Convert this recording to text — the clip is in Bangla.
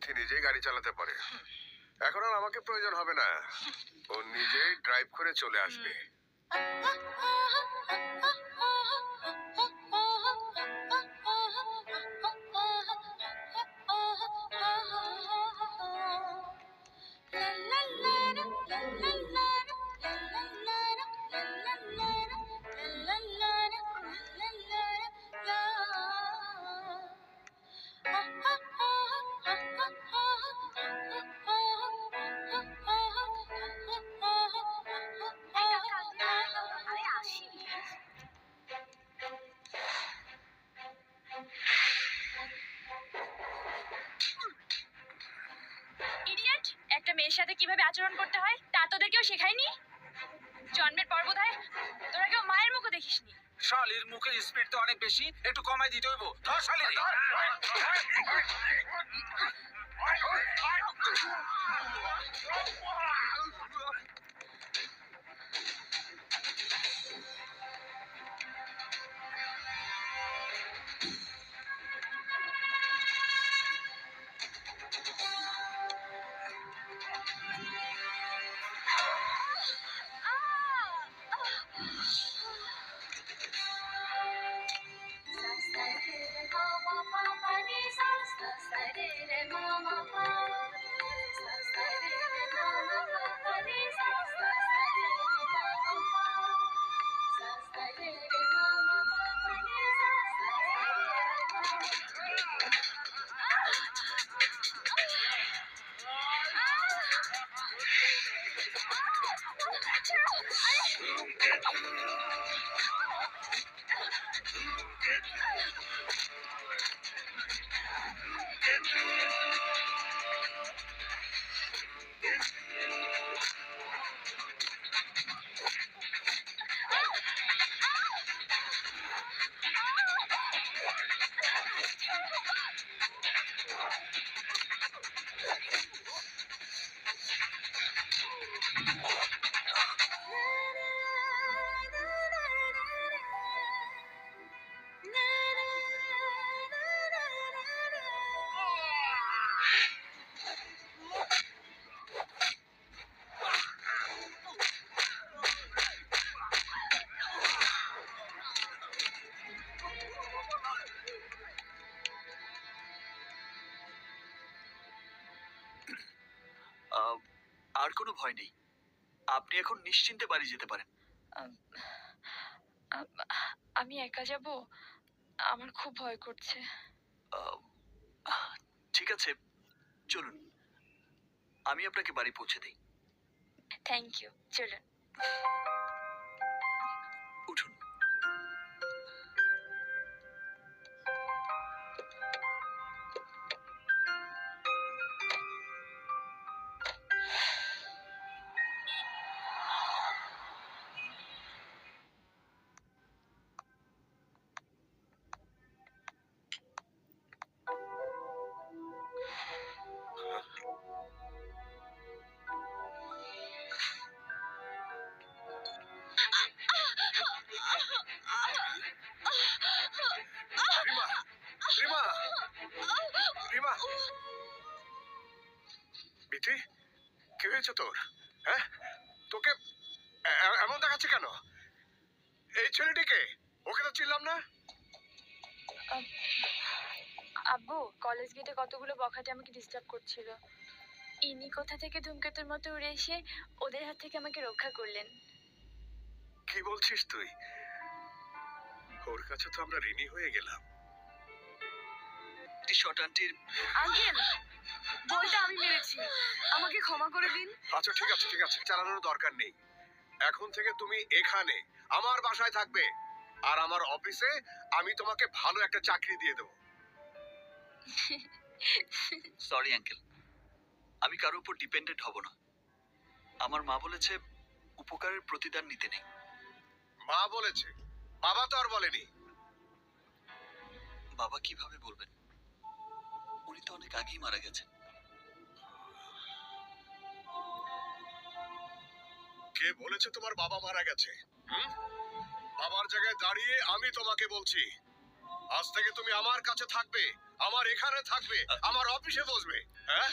মিথি নিজেই গাড়ি চালাতে পারে। এখন আর আমাকে প্রয়োজন হবে না, ও নিজেই ড্রাইভ করে চলে আসবে। একটা মেয়ের সাথে কিভাবে আচরণ করতে হয় তা তোদের কেউ শেখায়নি? জন্মের পর বোধহয় তোরা কেউ মায়ের মুখও দেখিসনি। শালির মুখের স্পিড তো অনেক বেশি, একটু কমাই দিতে হইব। ধর শালি রে। আর কোনো ভয় নেই, আপনি এখন নিশ্চিন্তে বাড়ি যেতে পারেন। আমি একা যাব, আমার খুব ভয় করছে। ঠিক আছে, চলুন আমি আপনাকে বাড়ি পৌঁছে দিই। থ্যাংক ইউ, চলুন। উঠুন। রিমা, রিমা, রিমা, মিথি, কি হয়েছে তোর? হ্যাঁ, তোকে এমন দেখাচ্ছে কেন? এই ছেলেটিকে, ওকে তো চিনলাম না। আব্বু, কলেজ গেটে কতগুলো বখাটে আমাকে ডিস্টার্ব করছিল। ইনি কোথা থেকে ধূমকেতুর মতো উড়ে এসে ওদের হাত থেকে আমাকে রক্ষা করলেন। কি বলছিস তুই? ওর কাছে তো আমরা ঋণী হয়ে গেলাম। শর্ট আন্টির আঙ্কেল, বলটা আমি মেরেছি, আমাকে ক্ষমা করে দিন। আচ্ছা ঠিক আছে, ঠিক আছে, চালানোর দরকার নেই। এখন থেকে তুমি এখানে আমার বাসায় থাকবে, আর আমার অফিসে আমি তোমাকে ভালো একটা চাকরি দিয়ে দেবো। সরি আঙ্কেল, আমি কারোর উপর ডিপেন্ডেন্ট হব না। আমার মা বলেছে উপকারের প্রতিদান নিতে নেই। মা বলেছে, বাবা তো আর বলেনি। বাবা কিভাবে বলবেন? উনি তো অনেক আগেই মারা গেছেন। কে বলেছে তোমার বাবা মারা গেছে? বাবার জায়গায় দাঁড়িয়ে আমি তোমাকে বলছি, আজ থেকে তুমি আমার কাছে থাকবে, আমার এখানে থাকবে, আমার অফিসে বসবে। হ্যাঁ